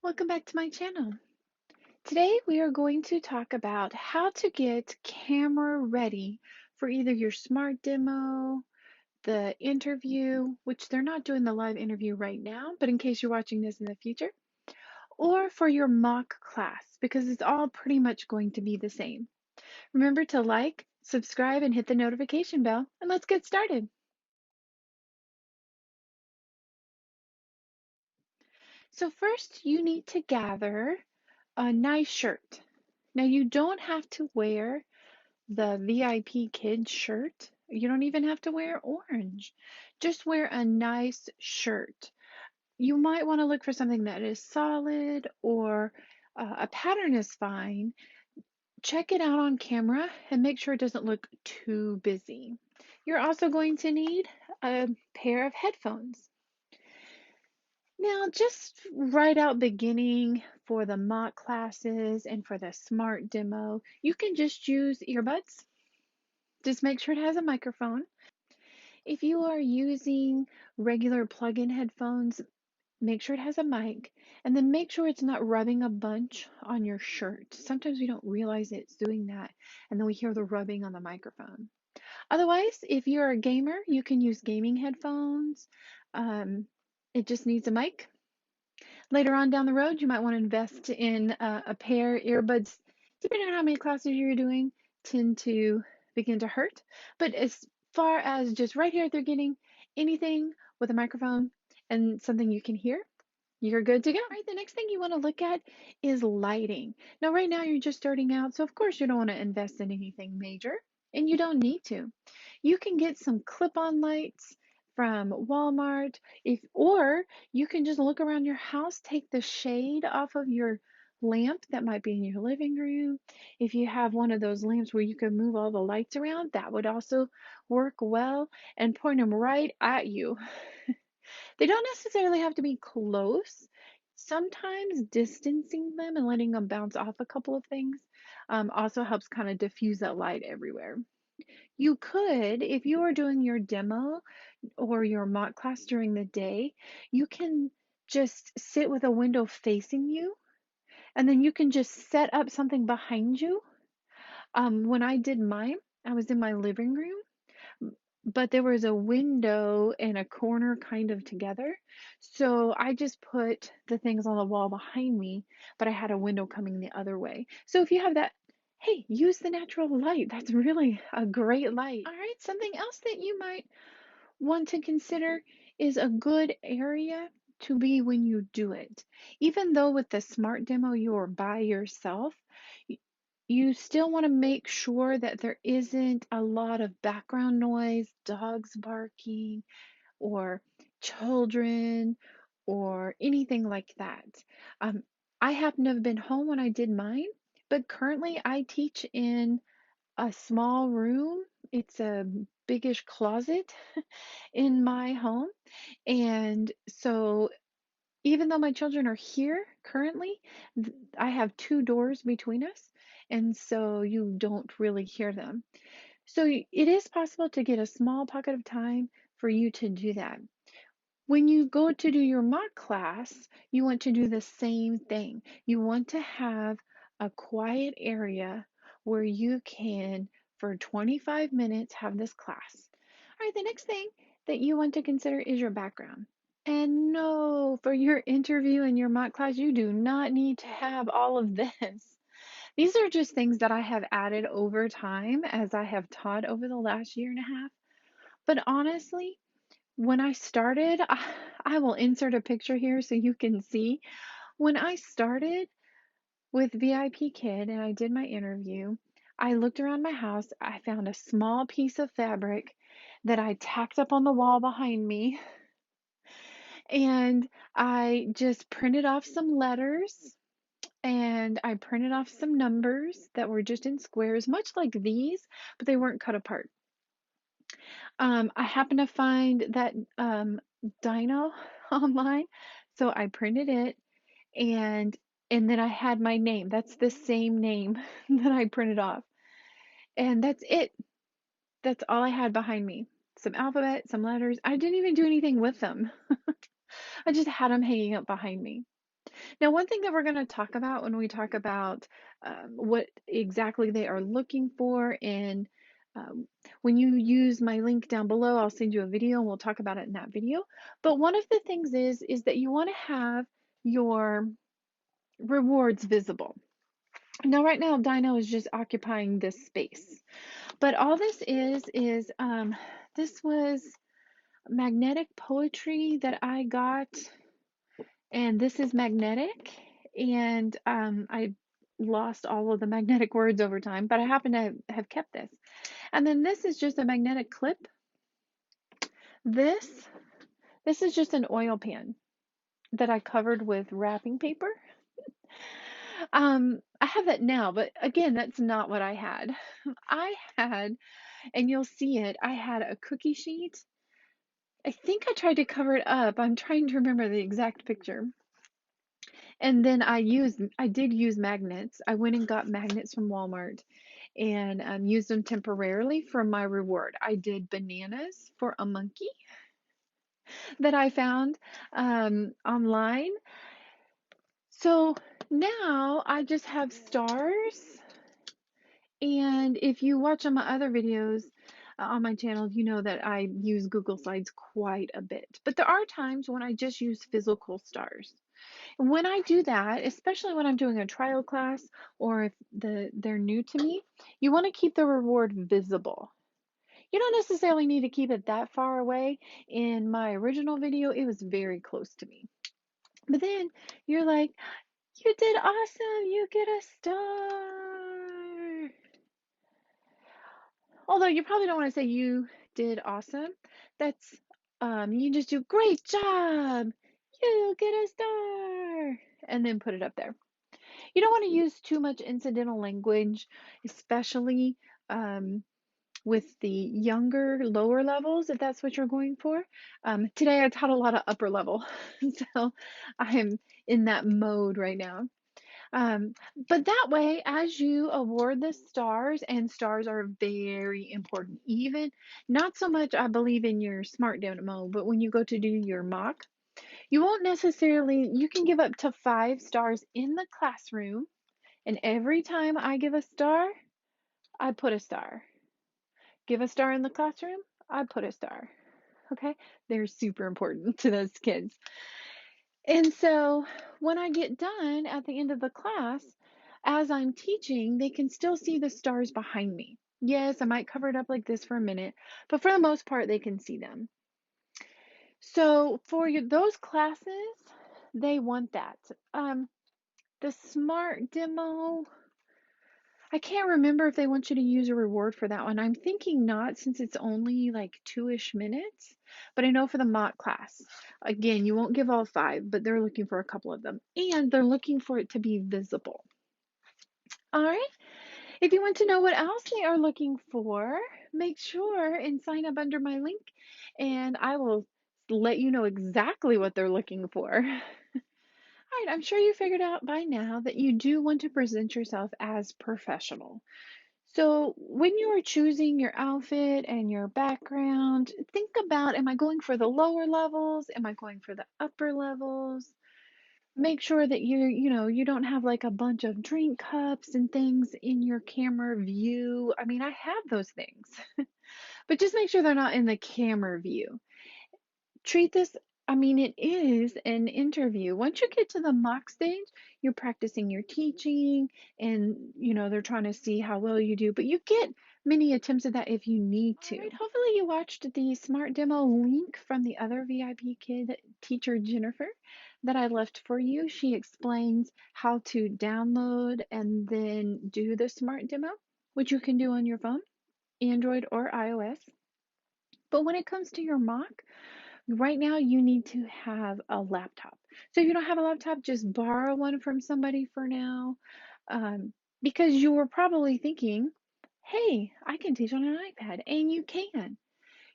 Welcome back to my channel. Today we are going to talk about how to get camera ready for either your smart demo, the interview, which they're not doing the live interview right now, but in case you're watching this in the future, or for your mock class, because it's all pretty much going to be the same. Remember to like, subscribe, and hit the notification bell, and let's get started. So first you need to gather a nice shirt. Now you don't have to wear the VIP kid shirt. You don't even have to wear orange. Just wear a nice shirt. You might want to look for something that is solid or a pattern is fine. Check it out on camera and make sure it doesn't look too busy. You're also going to need a pair of headphones. Now, just right out beginning for the mock classes and for the smart demo, you can just use earbuds. Just make sure it has a microphone. If you are using regular plug-in headphones, make sure it has a mic, and then make sure it's not rubbing a bunch on your shirt. Sometimes we don't realize it's doing that, and then we hear the rubbing on the microphone. Otherwise, if you're a gamer, you can use gaming headphones. Um, it just needs a mic. Later on down the road, you might want to invest in a pair earbuds, depending on how many classes you're doing, tend to begin to hurt. But as far as just right here at the beginning, anything with a microphone and something you can hear, you're good to go. All right, the next thing you want to look at is lighting. Now, right now you're just starting out, so of course you don't want to invest in anything major, and you don't need to. You can get some clip-on lights from Walmart, or you can just look around your house, take the shade off of your lamp that might be in your living room. If you have one of those lamps where you can move all the lights around, that would also work well, and point them right at you. They don't necessarily have to be close. Sometimes distancing them and letting them bounce off a couple of things also helps kind of diffuse that light everywhere. You could, if you are doing your demo or your mock class during the day, you can just sit with a window facing you, and then you can just set up something behind you. When I did mine, I was in my living room, but there was a window and a corner kind of together. So I just put the things on the wall behind me, but I had a window coming the other way. So if you have that, hey, use the natural light. That's really a great light. All right, something else that you might want to consider is a good area to be when you do it. Even though with the smart demo you are by yourself, you still want to make sure that there isn't a lot of background noise, dogs barking, or children, or anything like that. Um, I happen to have been home when I did mine, but currently I teach in a small room. It's a biggish closet in my home. And so even though my children are here currently, I have two doors between us. And so you don't really hear them. So it is possible to get a small pocket of time for you to do that. When you go to do your mock class, you want to do the same thing. You want to have a quiet area where you can, for 25 minutes, have this class. All right, the next thing that you want to consider is your background. And no, for your interview and your mock class, you do not need to have all of this. These are just things that I have added over time as I have taught over the last year and a half. But honestly, when I started, I will insert a picture here so you can see. When I started with VIPKID and I did my interview, I looked around my house. I found a small piece of fabric that I tacked up on the wall behind me, and I just printed off some letters and I printed off some numbers that were just in squares, much like these, but they weren't cut apart. I happened to find that dino online, so I printed it, and then I had my name. That's the same name that I printed off. And that's it. That's all I had behind me. Some alphabet, some letters. I didn't even do anything with them. I just had them hanging up behind me. Now, one thing that we're going to talk about when we talk about what exactly they are looking for, and um, when you use my link down below, I'll send you a video and we'll talk about it in that video. But one of the things is that you want to have your rewards visible. Now, right now, Dino is just occupying this space. But all this is this was magnetic poetry that I got, and this is magnetic, and I lost all of the magnetic words over time, but I happen to have kept this. And then this is just a magnetic clip. This this is just an oil pan that I covered with wrapping paper. I have that now, but again, that's not what I had. I had, and you'll see it, I had a cookie sheet. I think I tried to cover it up. I'm trying to remember the exact picture. And then I did use magnets. I went and got magnets from Walmart and used them temporarily for my reward. I did bananas for a monkey that I found online. So now I just have stars. And if you watch on my other videos on my channel, you know that I use Google Slides quite a bit. But there are times when I just use physical stars. When I do that, especially when I'm doing a trial class or if they're new to me, you want to keep the reward visible. You don't necessarily need to keep it that far away. In my original video, it was very close to me. But then you're like, you did awesome, you get a star. Although you probably don't want to say you did awesome. That's you just do great job. You get a star and then put it up there. You don't want to use too much incidental language, especially with the younger, lower levels, if that's what you're going for. Today I taught a lot of upper level, so I'm in that mode right now. Um, but that way, as you award the stars, and stars are very important, even not so much, I believe, in your smart demo, but when you go to do your mock, you won't necessarily, you can give up to 5 stars in the classroom, and every time I give a star, I put a star. Give a star in the classroom, I put a star. Okay? They're super important to those kids. And so when I get done at the end of the class, as I'm teaching, they can still see the stars behind me. Yes, I might cover it up like this for a minute, but for the most part, they can see them. So for those classes, they want that. The smart demo, I can't remember if they want you to use a reward for that one. I'm thinking not, since it's only like 2-ish minutes, but I know for the mock class, again, you won't give all 5, but they're looking for a couple of them, and they're looking for it to be visible. All right. If you want to know what else they are looking for, make sure and sign up under my link, and I will let you know exactly what they're looking for. All right, I'm sure you figured out by now that you do want to present yourself as professional. So when you are choosing your outfit and your background, think about, am I going for the lower levels? Am I going for the upper levels? Make sure that you don't have like a bunch of drink cups and things in your camera view. I mean, I have those things, but just make sure they're not in the camera view. Treat this, I mean, it is an interview. Once you get to the mock stage, you're practicing your teaching, and they're trying to see how well you do, but you get many attempts at that if you need to. All right, hopefully you watched the smart demo link from the other VIP Kid teacher, Jennifer, that I left for you. She explains how to download and then do the smart demo, which you can do on your phone, Android or iOS. But when it comes to your mock, right now, you need to have a laptop. So if you don't have a laptop, just borrow one from somebody for now, because you were probably thinking, hey, I can teach on an iPad, and you can.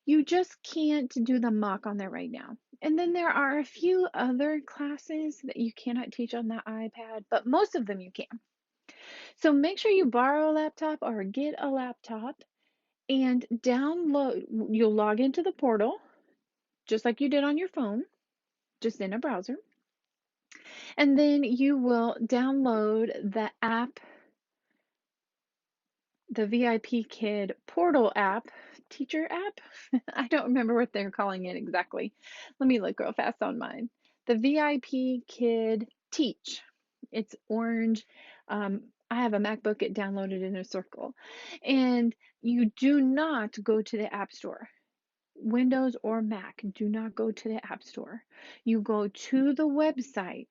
You just can't do the mock on there right now. And then there are a few other classes that you cannot teach on the iPad, but most of them you can. So make sure you borrow a laptop or get a laptop and download. You'll log into the portal just like you did on your phone, just in a browser. And then you will download the app, the VIP Kid portal app, teacher app. I don't remember what they're calling it exactly. Let me look real fast on mine. The VIP Kid Teach. It's orange. I have a MacBook, it downloaded in a circle. And you do not go to the App Store. Windows or Mac, do not go to the App Store. You go to the website,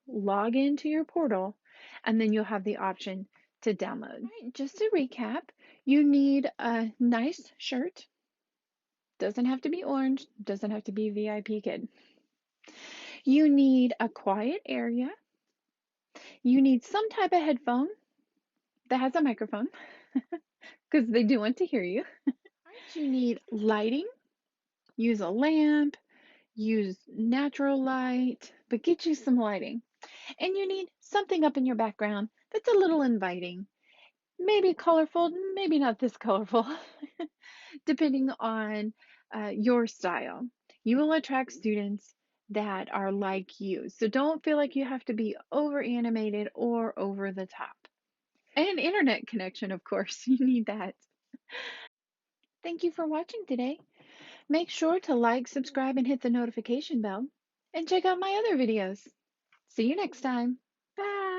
log into your portal, and then you'll have the option to download. All right, just to recap, you need a nice shirt. Doesn't have to be orange, doesn't have to be VIP Kid. You need a quiet area. You need some type of headphone that has a microphone because they do want to hear you. All right, you need lighting. Use a lamp, use natural light, but get you some lighting. And you need something up in your background that's a little inviting. Maybe colorful, maybe not this colorful, depending on your style. You will attract students that are like you. So don't feel like you have to be over animated or over the top. And internet connection, of course, you need that. Thank you for watching today. Make sure to like, subscribe, and hit the notification bell. And check out my other videos. See you next time. Bye.